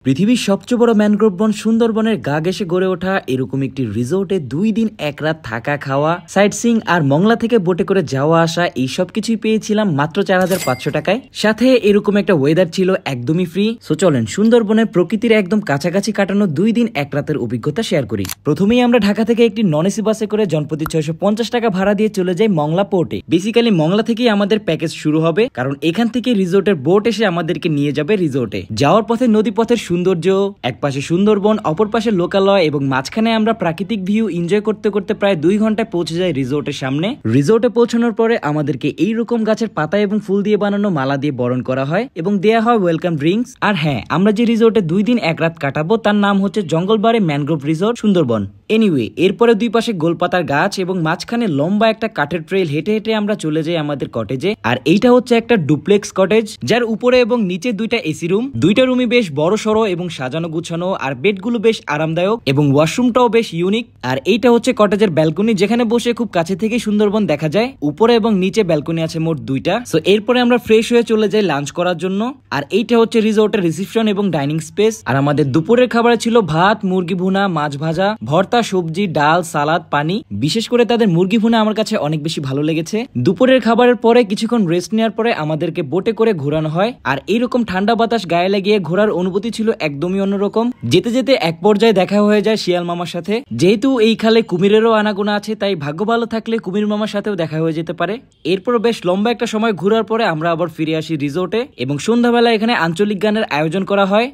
পৃথিবীর সবচেয়ে বড় ম্যানগ্রোভ বন সুন্দরবনের গা ঘেঁষে গড়ে ওঠা এরকম একটি রিসোর্টে 2 দিন 1 রাত থাকা খাওয়া, সাইট সিইং আর মংলা থেকে বোটে করে যাওয়া আসা এই সব কিছুই পেয়েছিলাম মাত্র 4500 টাকায়। সাথে এরকম একটা ওয়েদার ছিল একদমই ফ্রি। সো চলেন সুন্দরবনের প্রকৃতির একদম কাছাকাছি কাটানো 2 দিন 1 রাতের অভিজ্ঞতা শেয়ার করি। প্রথমেই আমরা ঢাকা থেকে একটি নন এসি বাসে করে জনপ্রতি 650 টাকা ভাড়া দিয়ে চলে যাই মংলা পোর্টে। বেসিক্যালি মংলা থেকেই আমাদের প্যাকেজ শুরু হবে, কারণ এখান থেকে রিসোর্টের বোট এসে আমাদেরকে নিয়ে যাবে রিসোর্টে। যাওয়ার পথে নদী পথের সৌন্দর্য, এক পাশে সুন্দরবন, অপর পাশে লোকালয় এবং মাঝখানে আমরা প্রাকৃতিক ভিউ এনজয় করতে করতে প্রায় 2 ঘন্টায় পৌঁছে যাই রিসোর্টের সামনে। রিসোর্টে পৌঁছানোর পরে আমাদেরকে এইরকম গাছের পাতা এবং ফুল দিয়ে বানানো মালা দিয়ে বরণ করা হয় এবং দেয়া হয় ওয়েলকাম ড্রিঙ্কস। আর হ্যাঁ, আমরা যে রিসোর্টে 2 দিন 1 রাত কাটাবো তার নাম হচ্ছে Jangalbari mangrove resort Sundarban. Anyway, এরপরে দুই পাশে গোলপাতার গাছ এবং মাঝখানে লম্বা একটা কাঠের ট্রেল হেঁটে হেঁটে আমরা চলে যাই আমাদের কটেজে। আর এইটা হচ্ছে একটা ডুপ্লেক্স কটেজ, যার উপরে এবং নিচে 2টা এসি রুম। 2টা রুমই বেশ বড় সড়ো এবং সাজানো গুছানো, আর বেডগুলো বেশ আরামদায়ক এবং ওয়াশরুমটাও বেশ ইউনিক। আর এইটা হচ্ছে কটেজের ব্যালকনি, যেখানে বসে খুব কাছে থেকে সুন্দরবন দেখা যায়। উপরে এবং নিচে ব্যালকনি আছে মোট 2টা। সো এরপরে আমরা ফ্রেশ হয়ে চলে যাই লাঞ্চ করার জন্য। আর এইটা হচ্ছে রিসোর্টের রিসেপশন এবং ডাইনিং স্পেস। আর আমাদের দুপুরের খাবারে ছিল ভাত, মুরগি ভুনা, মাছ ভাজা, ভর্তা, সবজি, ডাল, সালাদ, পানি। বিশেষ করে তাদের মুরগি ভুনা আমার কাছে অনেক বেশি ভালো লেগেছে। দুপুরের খাবারের পরে কিছুক্ষণ রেস্ট নেওয়ার পরে আমাদেরকে বোটে করে ঘোরানো হয়। আর এইরকম ঠান্ডা বাতাস গায়ে লাগিয়ে ঘোরার অনুভূতি ছিল একদমই অন্যরকম। যেতে যেতে এক পর্যায়ে দেখা হয়ে যায় শিয়াল মামার সাথে। যেহেতু এই খালে কুমিরেরও আনাগোনা আছে, তাই ভাগ্য ভালো থাকলে কুমির মামার সাথেও দেখা হয়ে যেতে পারে। এরপর বেশ লম্বা একটা সময় ঘোরার পরে আমরা আবার ফিরে আসি রিসোর্টে এবং সন্ধ্যাবেলা এখানে আঞ্চলিক গানের আয়োজন করা হয়।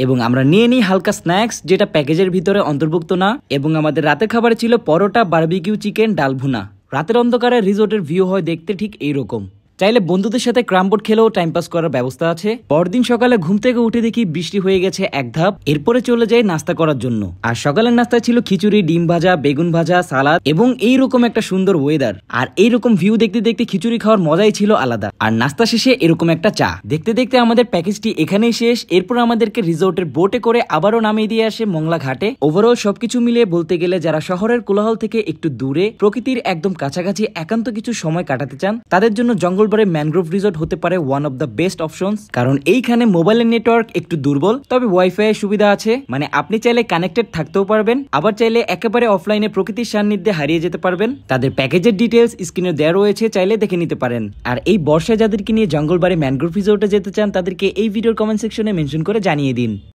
এবং আমরা নিয়ে নিই হালকা স্ন্যাক্স, যেটা প্যাকেজের ভিতরে অন্তর্ভুক্ত না। এবং আমাদের রাতের খাবারে ছিল পরোটা, বারবিকিউ চিকেন, ডাল ভুনা। রাতের অন্ধকারে রিসোর্টের ভিউ হয় দেখতে ঠিক এইরকম। চাইলে বন্ধুদের সাথে ক্রামবোর্ড খেলেও টাইম পাস করার ব্যবস্থা আছে। পরদিন সকালে ঘুম থেকে উঠে দেখি বৃষ্টি হয়ে গেছে এক ধাপ। এরপরে চলে যাই নাস্তা করার জন্য। আর সকালের নাস্তা ছিল খিচুড়ি, ডিম ভাজা, বেগুন ভাজা, সালাদ এবং এইরকম একটা সুন্দর ওয়েদার। আর এইরকম ভিউ দেখতে দেখতে খিচুড়ি খাওয়ার মজাই ছিল আলাদা। আর নাস্তা শেষে এরকম একটা চা। দেখতে দেখতে আমাদের প্যাকেজটি এখানেই শেষ। এরপর আমাদেরকে রিসোর্টের বোটে করে আবারও নামিয়ে দিয়ে আসে মংলা ঘাটে। ওভারঅল সবকিছু মিলিয়ে বলতে গেলে যারা শহরের কোলাহল থেকে একটু দূরে প্রকৃতির একদম কাছাকাছি একান্ত কিছু সময় কাটাতে চান, তাদের জন্য জঙ্গলবাড়ি ম্যানগ্রোভ রিসোর্ট হতে পারে one of the best options. কারণ এইখানে মোবাইলের নেটওয়ার্ক একটু দুর্বল, তবে ওয়াইফাই এর সুবিধা আছে। মানে আপনি চাইলে কানেক্টেড থাকতেও পারবেন, আবার চাইলে একেবারে অফলাইনে প্রকৃতির সান্নিধ্যে হারিয়ে যেতে পারবেন। তাদের প্যাকেজের ডিটেলস স্ক্রিনে দেওয়া রয়েছে, চাইলে দেখে নিতে পারেন। আর এই বর্ষায় যাদেরকে নিয়ে জঙ্গলবাড়ি ম্যানগ্রোভ রিসোর্টে যেতে চান, তাদেরকে এই ভিডিওর কমেন্ট সেকশনে মেনশন করে জানিয়ে দিন।